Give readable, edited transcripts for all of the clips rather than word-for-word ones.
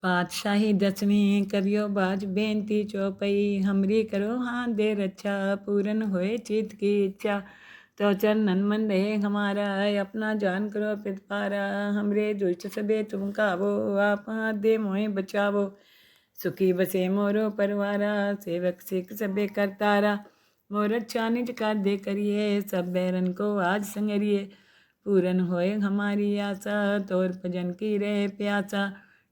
पातशाही दसवीं करियो बाज बेनती चौपई हमरी करो हाथ दे रक्षा पूरन होए चित की इच्छा तो चरणन मन रहे हमारा अपना जान करो पितपारा हमरे दुष्ट सबे तुम कावो आप हाथ दे मोहे बचावो सुखी बसे मोरो परवारा सेवक सिख सबे करतारा मोर अच्छा निज कर दे करिए सब बैरन को आज संगरिए पूरन होए हमारी आशा तोर भजन की रहे प्यासा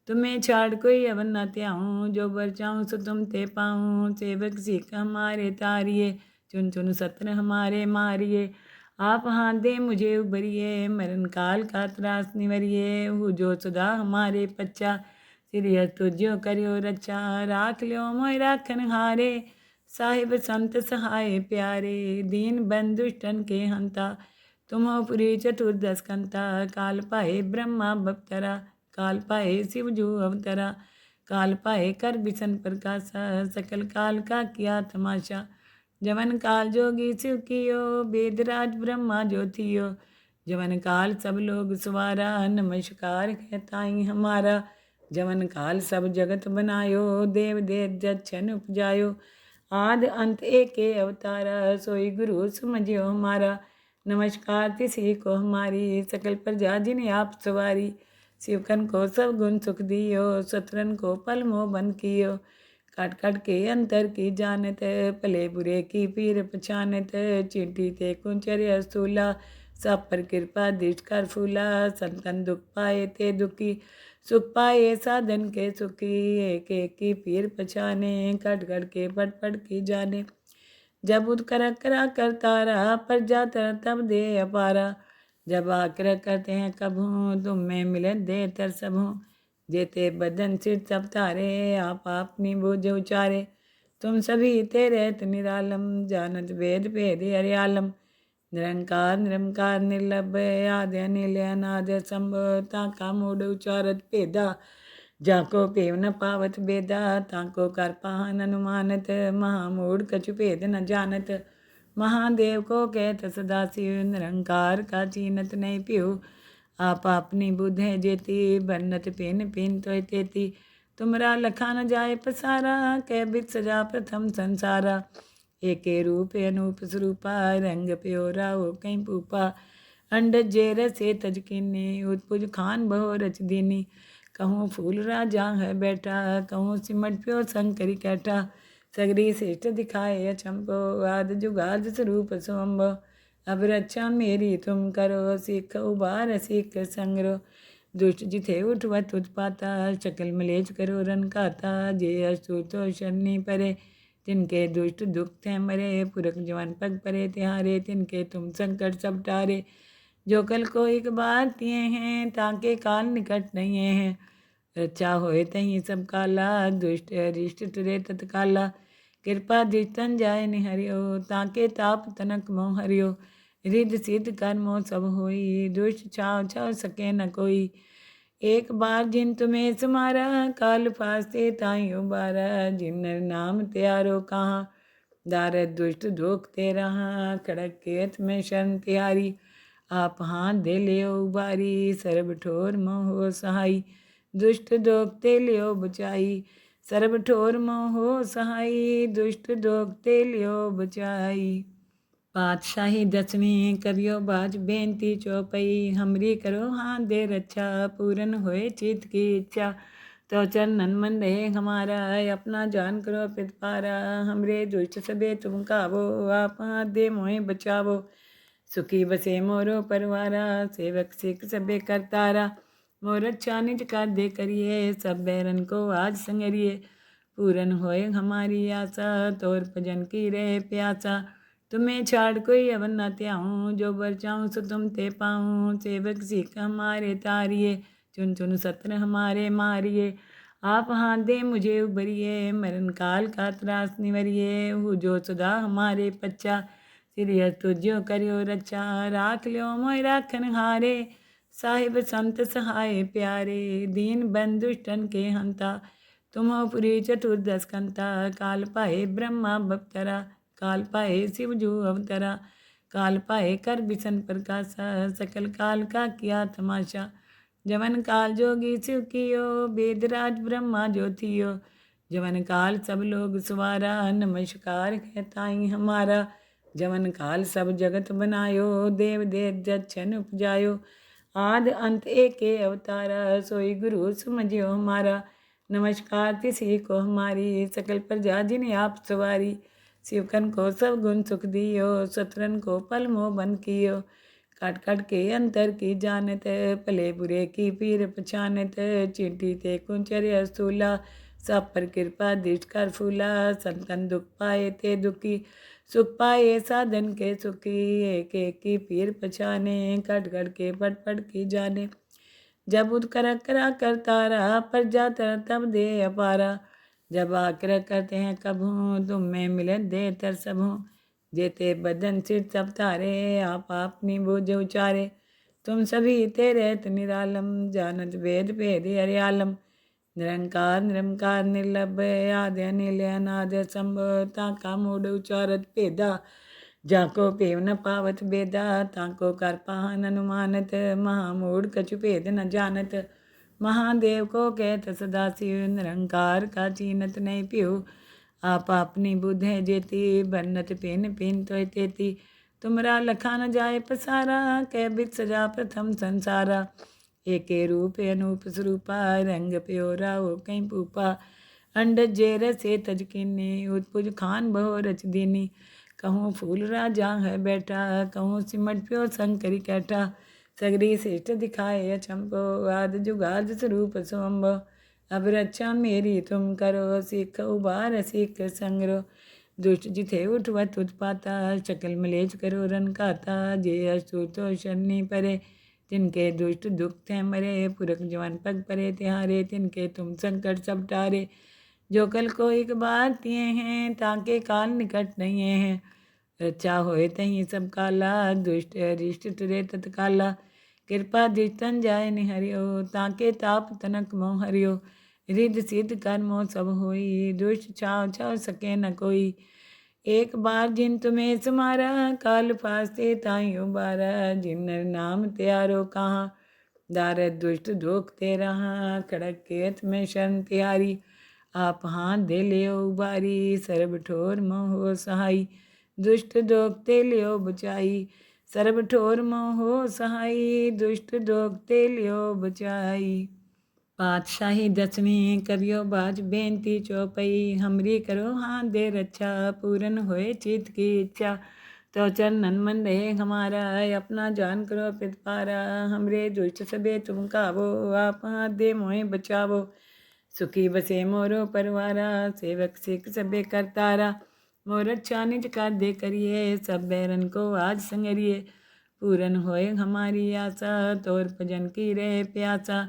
तुम्हें छाड़ कोई अवन न त्याऊँ जो बर चाहूँ सो तुम ते पाऊँ सेवक सीख हमारे तारिये चुन चुन सत्र हमारे मारिए आप हाथ दे मुझे उबरिए मरण काल का त्रास निवरिए हूँ जो सुधा हमारे पच्चा सिरिय तुझो करियो रचा राख लियो मोय राखन हारे साहिब संत सहाय प्यारे दीन बंधुष्टन के हंता तुम पुरी चतुर्दश कंता काल पाए ब्रह्मा बप्तरा काल पाए शिव जू अवतरा काल पाए कर बिसन प्रकाशा सकल काल का किया तमाशा जवन काल जोगी शिव कियो वेदराज ब्रह्मा ज्योतियो जवन काल सब लोग सवारा नमस्कार कहताई हमारा जवन काल सब जगत बनायो देव देव जच्छन उपजायो आद अंत एके अवतारा सोई गुरु समझियो हमारा नमस्कार तिसी को हमारी सकल प्रजा जिन आप सवारी शिवकन को सब गुण सुख दियो शत्रन को पल मोह बन कियो काट काट के अंतर की जानत भले बुरे की पीर पछानत चिंटी ते कुंचर्य स्थूला सब पर कृपा दृष्ट कर फूला संतन दुख पाए ते दुखी सुख पाए साधन के सुखी एक एक की पीर पछाने कट कट के पट पट की जाने जब उदकर करा करतारा पर जाता तब दे अपारा जब आकर करते हैं कभू तुम में मिले दे तर सबू जेते बदन सिर सब तारे आप अपनी बोझ उचारे तुम सभी तेरे निरालम जानत वेद भेद हरियालम निरंकार निरंकार निर्लभ आदि अनिल अनाद संभव ताका मूड उचारत भेदा जाको पेव न पावत बेदा ताको कर पाहन अनुमानत महामूढ़ कछु भेद न जानत महादेव को कहत सदाशिव निरंकार का चीनत नहीं पियो आप अपनी बुद्ध है जेती बन्नत पिन पिन तो तेती तुमरा लखा न जाए पसारा कह बित सजा प्रथम संसारा एके रूप अनूप स्वरूपा रंग प्योरा हो कहीं पूपा अंड जेर से तजकिनी उत्पुज खान बहो रच दीनी कहूँ फूल राजा है बैठा कहूँ सिमट प्यो शंकरी कैठा सगरी श्रेष्ठ दिखाए अचंपो आद जुगाद स्वरूप सोम्बो अब रक्षा मेरी तुम करो सीख उबार सीख संग्रो दुष्ट जिथे उठवत उत्पाता शकल मलेच करो रन खाता जे अस्तु तो शनि परे तिनके दुष्ट दुख थे मरे पुरख जवान पग परे तिहारे तिनके तुम संकट सब टारे जो कल को एक बार तिए हैं ताके काल निकट नहीं है रक्षा होए तही सब काला दुष्ट अरिष्ट तुरे तत्काला कृपा दृष्टन जाय निहरियो ताके ताप तनक मोह हरियो रिद सिद्ध कर्मो सब होई दुष्ट छाव छाव सके न कोई एक बार जिन तुम्हें समारा काल फास्ते ताई उबारा जिन नाम त्यारो कहाँ दारद दुष्ट धोख ते रहा खड़क केत में शरण तिहारी आप हाथ दे लियो उबारी सर्ब ठोर मोह सहाई दुष्ट दोखते लियो बचाई सर्ब ठोर मोह सहाई दुष्ट दोखते लियो बचाई पातशाही दसवीं करियो बाज बेनती चौपई हमरी करो हाथ दे रक्षा पूरन होए चित की इच्छा तो चरणन मन रहे हमारा अपना जान करो पितपारा हमरे दुष्ट सबे तुम कावो आप हाथ दे मोहे बचावो सुखी बसे मोरो परवारा सेवक सिख सबे करतारा मोर अच्छा निज कर दे करिए सब बैरन को आज संगरिए पूरन होए हमारी आशा तोर भजन की रहे प्यासा तुम्हें छाड़ कोई अवन न त्याऊँ जो बर चाहूँ सो तुम ते पाऊँ सेवक सीख हमारे तारिये चुन चुन सत्र हमारे मारिए आप हाथ दे मुझे उबरिए मरण काल का त्रास निवरिए हूँ जो सुधा हमारे पच्चा सिरिय तुझो करियो रचा राख लियो मोय राखन हारे साहिब संत सहाय प्यारे दीन बंधुष्टन के हंता तुम पुरी चतुर्दश कंता काल पाए ब्रह्मा बप्तरा काल पाए शिव जू अवतरा काल पाए कर बिसन प्रकाशा सकल काल का किया तमाशा जवन काल जोगी शिव कियो, वेदराज ब्रह्मा ज्योतियो, जवन काल सब लोग सुवारा, नमस्कार कहताई हमारा। जवन काल सब जगत बनायो, देव देव जच्छन उपजायो, आद अंत एके अवतारा, सोई गुरु समझियो हमारा। नमस्कार तिसी को हमारी, सकल प्रजा जिन्हें आप सवारी। शिवकन को सब गुण सुख दियो, शत्रन को पल मोह बन कियो, काट काट के अंतर की जानत, भले बुरे की पीर पछानत, चींटी ते कुंचर्य स्थूला, सब पर कृपा दृष्ट कर फूला, संतन दुख पाए ते दुखी, सुख पाए साधन के सुखी, एक एक की पीर पछाने, कट कट के पट पट की जाने। जब उद करा करतारा, पर जाता तब दे अपारा, जब आकर करते हैं कभू, तुम में मिले दे तर सबू, जेते बदन सिर सब तारे, आप अपनी बोझ उचारे, तुम सभी तेरे निरालम, जानत वेद भेद हरियालम, निरंकार निरंकार निर्लभ, आदि अनिल अनाद संभव, ताका मूड उचारत भेदा, जाको पेव न पावत बेदा, ताको कर पाहन अनुमानत, महामूढ़ कछु भेद न जानत, महादेव को कहत सदा शिव, निरंकार का चीनत नहीं पियो, आप अपनी बुद्ध है जेती, बन्नत पिन पिन तो तेती, तुमरा लखा न जाए पसारा, कह बित सजा प्रथम संसारा, एके रूप अनूप स्वरूपा, रंग प्योरा हो कहीं पूपा, अंड जेर से तज किन्नी, उत्पुज खान बहु रच दीनी, कहूँ फूल राजा है बैठा, कहूँ सिमट प्यो शंकरी कैठा, सगरी श्रेष्ठ दिखाए अचंपो, आद जुगाद स्वरूप सोम्बो, अब रक्षा मेरी तुम करो, सिख उबार सिख संग्रो, दुष्ट जिथे उठवत उत्पाता, शकल मलेच करो रन खाता, जे अस्तु तो शनि परे, तिनके दुष्ट दुख थे मरे, पुरख जवान पग परे तिहारे, तिनके तुम संकट सब टारे, जो कल को एक बार तिए हैं, ताके काल निकट नहीं हैं, रक्षा होए तहीं सब काला, दुष्ट अरिष्ट तुरे तत्काला, कृपा दृष्टन जाय निहरियो, ताके ताप तनक मोह हरियो, रिद्ध सिद्ध कर्मो सब होई, दुष्ट छाव छाव सके न कोई, एक बार जिन तुम्हें समारा, काल फास्ते ताई उबारा, जिन नर नाम त्यारो कहाँ, दारद दुष्ट दोख ते रहा, खड़क केत में शरण तिहारी, आप हाथ दे लियो उबारी, सर्ब ठोर मोह सहाई, दुष्ट दोख ते लियो बचाई, सर्ब ठोर मोह सहाई, दुष्ट दोख ते लियो बचाई। पातशाही दसवीं करियो बाज बेनती चौपई, हमरी करो हाथ दे रक्षा, पूरन होए चित की इच्छा, तो चरणन मन रहे हमारा, अपना जान करो पितपारा, हमरे दुष्ट सबे तुम कावो, आप हाथ दे मोहे बचावो, सुखी बसे मोरो परवारा, सेवक सिख सबे करतारा, मोर अच्छा निज कर दे करिए, सब बैरन को आज संगरिए, पूरन होए हमारी आशा, तोर भजन की रहे प्यासा,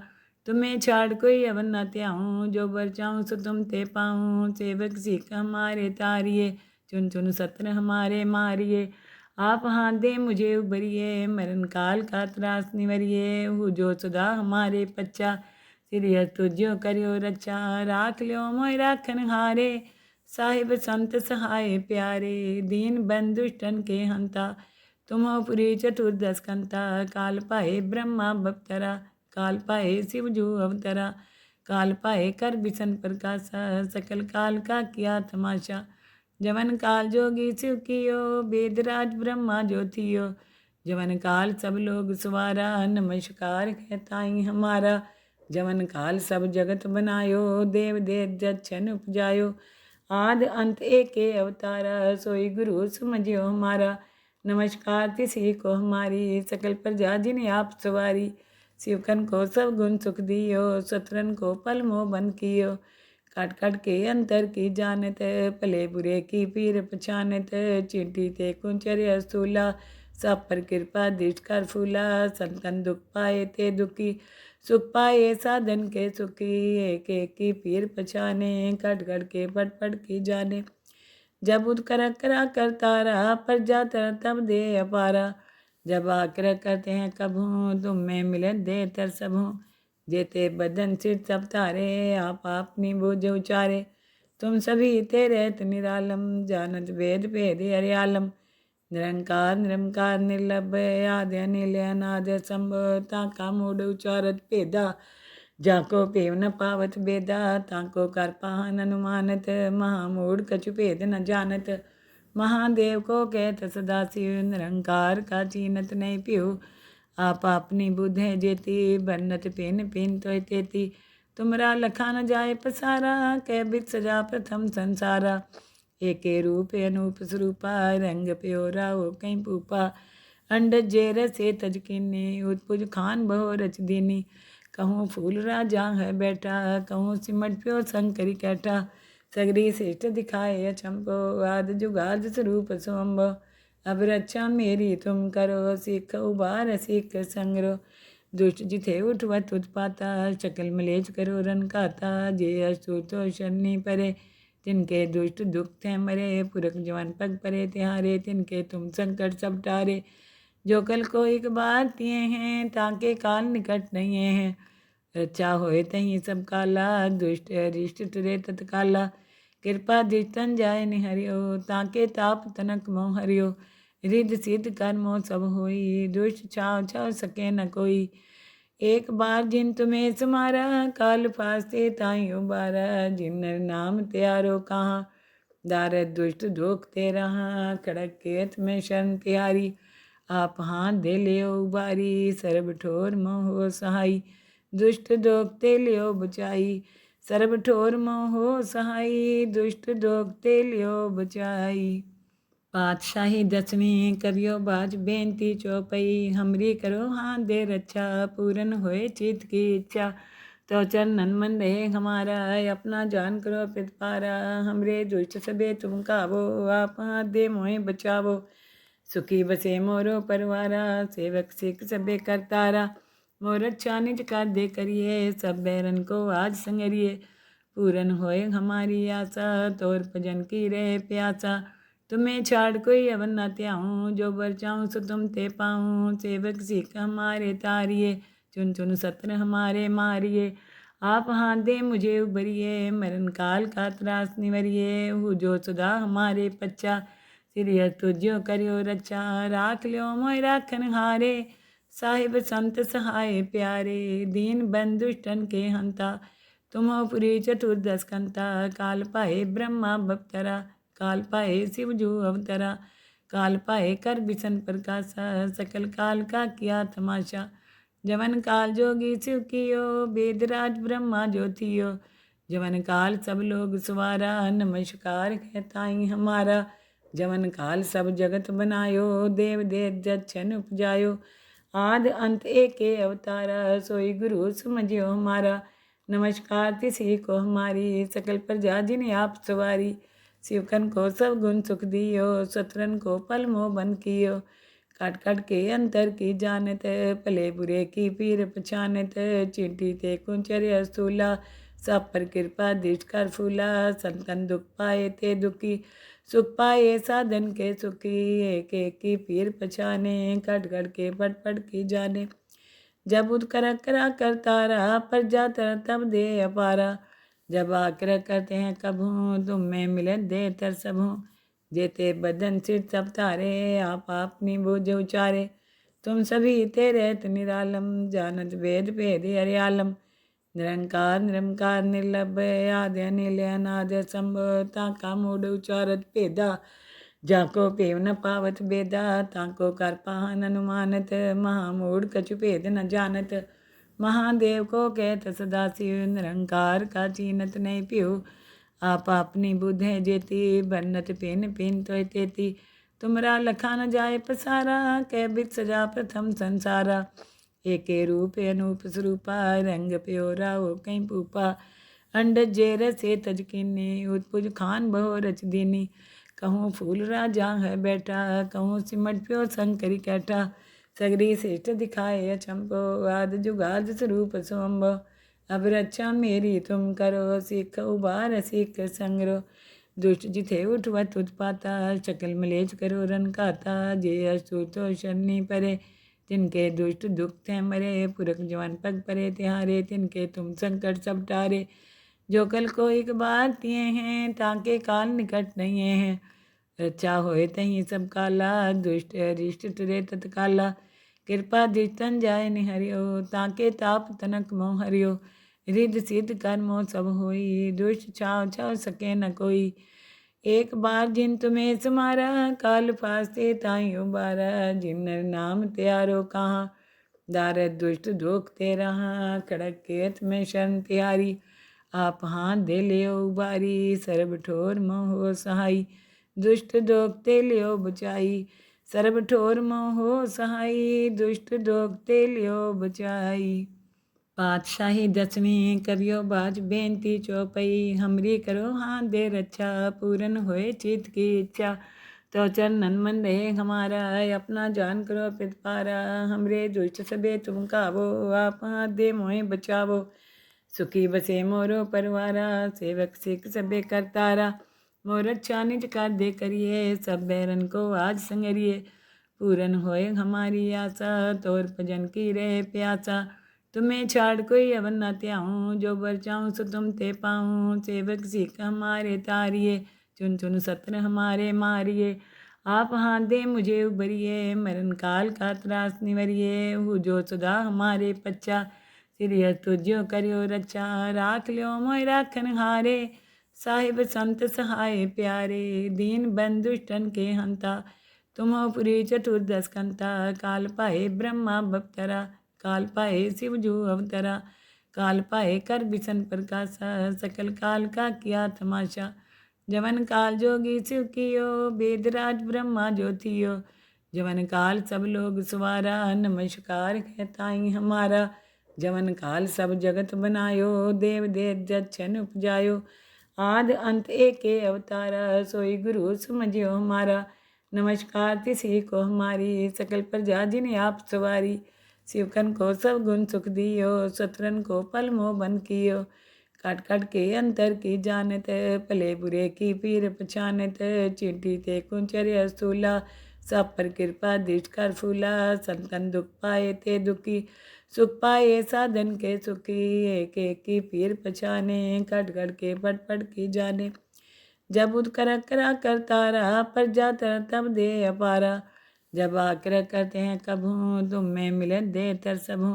तुम्हें छाड़ कोई अवन न त्याऊँ, जो बर चाहूँ सो तुम ते पाऊँ, सेवक सिख हमारे तारिए, चुन चुन सत्र हमारे मारिए, आप हाथ दे मुझे उबरिए, मरण काल का त्रास निवरिए, हु जो सदा हमारे पच्चा, सिरिय तुझ्यो करियो रक्षा, राख लियो मोय राखन हारे, साहिब संत सहाय प्यारे, दीन बंधुष्टन के हंता, तुम हो पुरी चतुर्दश कंता, काल पाए ब्रह्मा बप्तरा, काल पाए शिव जो अवतरा, काल पाए कर बिसन प्रकाशा, सकल काल का किया तमाशा, जवन काल जोगी शिव कियो, वेदराज ब्रह्मा ज्योतियो, जवन काल सब लोग सवारा, नमस्कार कहताई हमारा, जवन काल सब जगत बनायो, देव देव जच्छन उपजायो, आद अंत एके अवतारा, सोई गुरु समझियो हमारा। नमस्कार तिसी को हमारी, सकल प्रजा जिन्हें आप सवारी, शिवकन को सब गुण सुख दियो, शत्रन को पल मोह बन कियो, काट काट के अंतर की जानत, भले बुरे की पीर पछानत, चींटी ते कुंचर्य स्थूला, सब पर कृपा दृष्ट कर फूला, संतन दुख पाए ते दुखी, सुख पाए साधन के सुखी, एक एक की पीर पछाने, कट कट के पट पट की जाने। जब उद करा करतारा, पर जाता तब दे अपारा, जब आकर करते हैं कभू, तुम में मिले दे तर सबू, जेते बदन सिर सब तारे, आप अपनी बोझ उचारे, तुम सभी तेरे निरालम, जानत वेद भेद हरियालम, निरंकार निरंकार निर्लभ आदि अनिल अनाद संभव ताका मूड उचारत भेदा जाको पेव न पावत बेदा ताको कर पाहन अनुमानत महामूढ़ कछु भेद न जानत महादेव को कहत सदा शिव निरंकार का चीनत नहीं पियो आप अपनी बुद्ध है जेती बन्नत पेन पेन तो तेती तुमरा लखा न जाए पसारा कह बित सजा प्रथम संसारा एके रूप अनूप स्वरूपा रंग प्योरा हो कहीं पूपा अंड जेर से तज किन्नी उत्पुज खान बहु रच दीनी कहूँ फूल राजा है बैठा कहूँ सिमट प्यो शंकरी कैठा सगरी श्रेष्ठ दिखाए अचंपो आद जुगाद स्वरूप सोम्ब अब रक्षा मेरी तुम करो सिख उबार सिख संग्रो दुष्ट जिथे उठवत उत्पाता शकल मलेच करो रन खाता जे अस्तु तो शनि परे तिनके दुष्ट दुख थे मरे पुरख जवान पग परे तिहारे तिनके तुम संकट सब टारे जो कल को एक बार तिए हैं ताके काल निकट नहीं है रक्षा होए तही सब काला दुष्ट अरिष्ट टरे तत्काला कृपा दृष्टन जाय निहरियो ताके ताप तनक मोह हरियो रिद्ध सिद्ध कर्मो सब होई दुष्ट छाव छाव सके न कोई एक बार जिन तुम्हें समारा काल फास्ते ताई उबारा जिन नाम त्यारो कहाँ दारद दुष्ट दोख ते रहा खड़क केत में शरण तिहारी आप हाथ दे लियो उबारी सर्ब ठोर मोह सहाई दुष्ट दोखते लियो बचाई सर्ब ठोर मोह सहाई दुष्ट दोखते लियो बचाई पातशाही दसवीं करियो बाज बेनती चौपई हमरी करो हाथ दे रक्षा पूरन होए चित की इच्छा तो चरणन मन रहे हमारा अपना जान करो पितपारा हमरे दुष्ट सबे तुम कावो आप हाथ दे मोहे बचावो सुखी बसे मोरो परवारा सेवक सिख सबे करतारा मोर अच्छा निज कर दे करिए सब बैरन को आज संगरिए पूरन होए हमारी आशा तोर भजन की रहे प्यासा तुम्हें छाड़ कोई अवन न त्याऊँ जो बर चाहूँ सो तुम ते पाऊँ सेवक सिख हमारे तारिए चुन चुन सत्र हमारे मारिए आप हाथ दे मुझे उबरिए मरण काल का त्रास निवरिए हु जो सुधा हमारे पच्चा सिरिय तुझो करियो रक्षा राख लियो मोय राखन हारे साहिब संत सहाय प्यारे दीन बंधुष्टन के हंता तुम पुरी चतुर्दश कंता काल पाए ब्रह्मा बप्तरा काल पाए शिव जो अवतरा काल पाए कर बिसन प्रकाशा सकल काल का किया तमाशा जवन काल जोगी शिव कियो वेदराज ब्रह्मा ज्योतियो जवन काल सब लोग सवारा नमस्कार कहताई हमारा जवन काल सब जगत बनायो देव देव जच्छन उपजायो आद अंत एके अवतारा सोई गुरु समझियो हमारा नमस्कार तिसी को हमारी सकल प्रजा जिन्हें आप सवारी शिवकन को सब गुण सुख दियो शत्रन को पल मोह बन कियो काट काट के अंतर की जानत भले बुरे की पीर पछानत चिंटी ते कुंचर्य स्थूला सब पर कृपा दृष्ट कर फूला संतन दुख पाए ते दुखी सुख पाए साधन के सुखी एक एक की पीर पछाने कट कट के पट पट की जाने जब उद करा करतारा पर जाता तब दे अपारा जब आकर करते हैं कभू तुम में मिले दे तर सबू जेते बदन सिर सब तारे आप अपनी बोझ उचारे तुम सभी तेरे निरालम जानत वेद भेद हरियालम निरंकार निरंकार निर्लभ आदि अनिल अनाद संभव ताका मूड उचारत भेदा जाको पेव न पावत बेदा ताको कर पाहन अनुमानत महामूढ़ कछु भेद न जानत महादेव को कहत सदा शिव निरंकार का चीनत नहीं पियो आप अपनी बुद्ध है जेती बन्नत पेन पेन तो तेती तुमरा लखा न जाए पसारा कह बित सजा प्रथम संसारा एके रूप अनूप स्वरूपा रंग प्योरा हो कहीं पूपा अंड जेर से तज किन्नी उत्पुज खान बहु रच दीनी कहूँ फूल राजा है बैठा कहूँ सिमट प्यो शंकरी कैठा सगरी श्रेष्ठ दिखाए अचंपो आद जुगाद स्वरूप सोम्ब अब रक्षा मेरी तुम करो सिख उबार सिख संग्रो दुष्ट जिथे उठवत उत्पाता शकल मलेच करो रन खाता जे अस्तु तो शनि परे तिनके दुष्ट दुख थे मरे पुरख जवान पग परे तिहारे तिनके तुम संकट सब टारे जो कल को एक बार तिए हैं ताके काल निकट नहीं है रचा होए तहीं सब काला, दुष्ट अरिष्ट टरे तत्काला। कृपा दृष्टन जाय निहरियो, ताके ताप तनक मोह हरियो। रिद्ध सिद्ध कर्मो सब होई, दुष्ट छाव छाव सके न कोई। एक बार जिन तुम्हें समारा, काल फास्ते ताई उबारा। जिन नर नाम त्यारो कहाँ, दारद दुष्ट धोखते रहा। खड़क केत में शरण तिहारी, आप हाथ दे लियो उबारी। सर्ब ठोर मोह सहाई, दुष्ट दोखते लियो बचाई। सर्ब ठोर मोह सहाई, दुष्ट दोखते लियो बचाई। पातशाही दसवीं करियो बाज बेनती चौपई। हमरी करो हाथ दे रक्षा, पूरन होए चित की इच्छा। तो चरणन मन रहे हमारा, अपना जान करो पितपारा। हमरे दुष्ट सबे तुम कावो, आप हाथ दे मोहे बचावो। सुखी बसे मोरो परवारा, सेवक सिख सबे करतारा। मोर अच्छा निज कर दे करिए, सब बैरन को आज संगरिए। पूरन होए हमारी आशा, तोर भजन की रहे प्यासा। तुम्हें छाड़ कोई अवन न त्याऊँ, जो बर चाहूँ सो तुम ते पाऊँ। सेवक सिख हमारे तारिये, चुन चुन सत्र हमारे मारिए। आप हाथ दे मुझे उबरिए, मरण काल का त्रास निवरिए। हु जो सदा हमारे पच्चा, सिरिय तुझ्यो करियो रक्षा। राख लियो मोय राखन हारे, साहिब संत सहाय प्यारे। दीन बंधुष्टन के हंता, तुम पुरी चतुर्दश कंता। काल पाए ब्रह्मा बप्तरा, काल पाए शिव जो अवतरा। काल पाए कर बिसन प्रकाशा, सकल काल का किया तमाशा। जवन काल जोगी शिव कियो, वेदराज ब्रह्मा ज्योतियो। जवन काल सब लोग सवारा, नमस्कार कहताई हमारा। जवन काल सब जगत बनायो, देव देव जच्छन उपजायो। आद अंत एके अवतारा, सोई गुरु समझियो हमारा। नमस्कार तिसी को हमारी, सकल प्रजा जिन्हें आप सवारी। शिवकन को सब गुण सुख दियो, शत्रन को पल मोह बन कियो। काट काट के अंतर की जानत, भले बुरे की पीर पछानत। चिंटी ते कुंचर्य स्थूला, सब पर कृपा दृष्ट कर फूला। संतन दुख पाए ते दुखी, सुख पाए साधन के सुखी। एक एक की पीर पछाने, कट कट के पट पट की जाने। जब उद करा करतारा, पर जाता तब दे अपारा। जब आग्रह करते हैं कभू, तुम में मिलन दे तर सबू।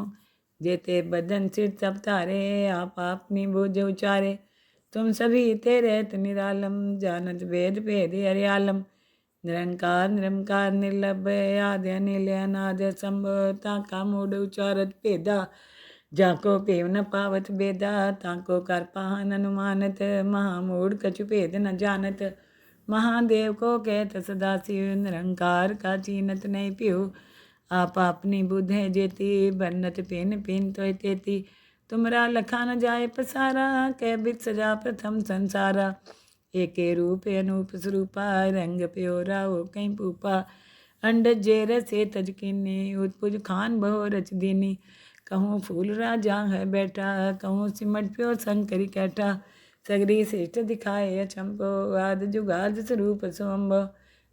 जेते बदन सिर सब तारे, आप अपनी बोझ उचारे। तुम सभी तेरे निरालम, जानत वेद भेद हरियालम। निरंकार निरंकार निर्लभ, आदि अनिल अनाद संभव। ताका मूड उचारत भेदा, जाको पेव न पावत बेदा। ताको कर पाहन अनुमानत, महामूढ़ कछु भेद न जानत। महादेव को कहत सदा शिव, निरंकार का चीनत नहीं पियो। आप अपनी बुद्ध है जेती, बन्नत पिन पिन तो तेती। तुमरा लखा न जाए पसारा, कह बित सजा प्रथम संसारा। एके रूप अनूप स्वरूपा, रंग प्योरा हो कहीं पूपा। अंड जेर से तजकिनी, उत्पुज खान बहु रच दीनी। कहूँ फूल राजा है बैठा, कहूँ सिमट प्यो शंकरी कैठा। सगरी श्रेष्ठ दिखाए अचंभो, आद जुगाद स्वरूप सोम्भो।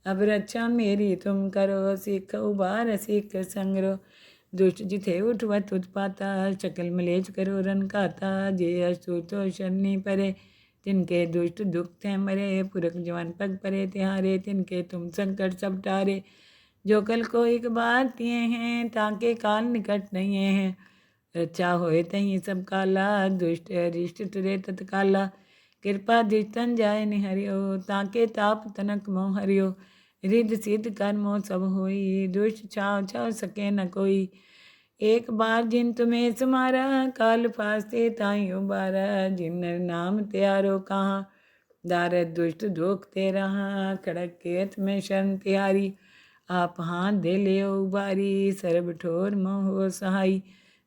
अब रक्षा मेरी तुम करो, सिख उबार सिख संग्रो। दुष्ट जिथे उठवत उत्पाता, शकल मलेच करो रन खाता। जे अस्तु तो शनि परे, तिनके दुष्ट दुख थे मरे। पुरख जवान पग परे तिहारे, तिनके तुम संकट सब टारे। जो कल को एक बार तिए हैं, ताके काल निकट नहीं हैं। रक्षा होए तहीं सब काला, दुष्ट अरिष्ट टरे तत्काला। कृपा दृष्टन जाय निहरियो, ताके ताप तनक मोह हरियो। रिद्ध सिद्ध कर्मो सब होई, दुष्ट छाव छाव सके न कोई। एक बार जिन तुम्हें समारा, काल फास्ते ताई उबारा। जिन नर नाम त्यारो कहाँ, दारद दुष्ट धोखते रहा। खड़क केत में शरण तिहारी, आप हाथ दे लियो उबारी। सर्ब ठोर मोह सहाई,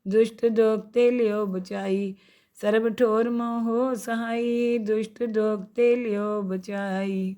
दुष्ट दोखते लियो बचाई। सर्ब ठोर मोह सहाई, दुष्ट दोखते लियो बचाई।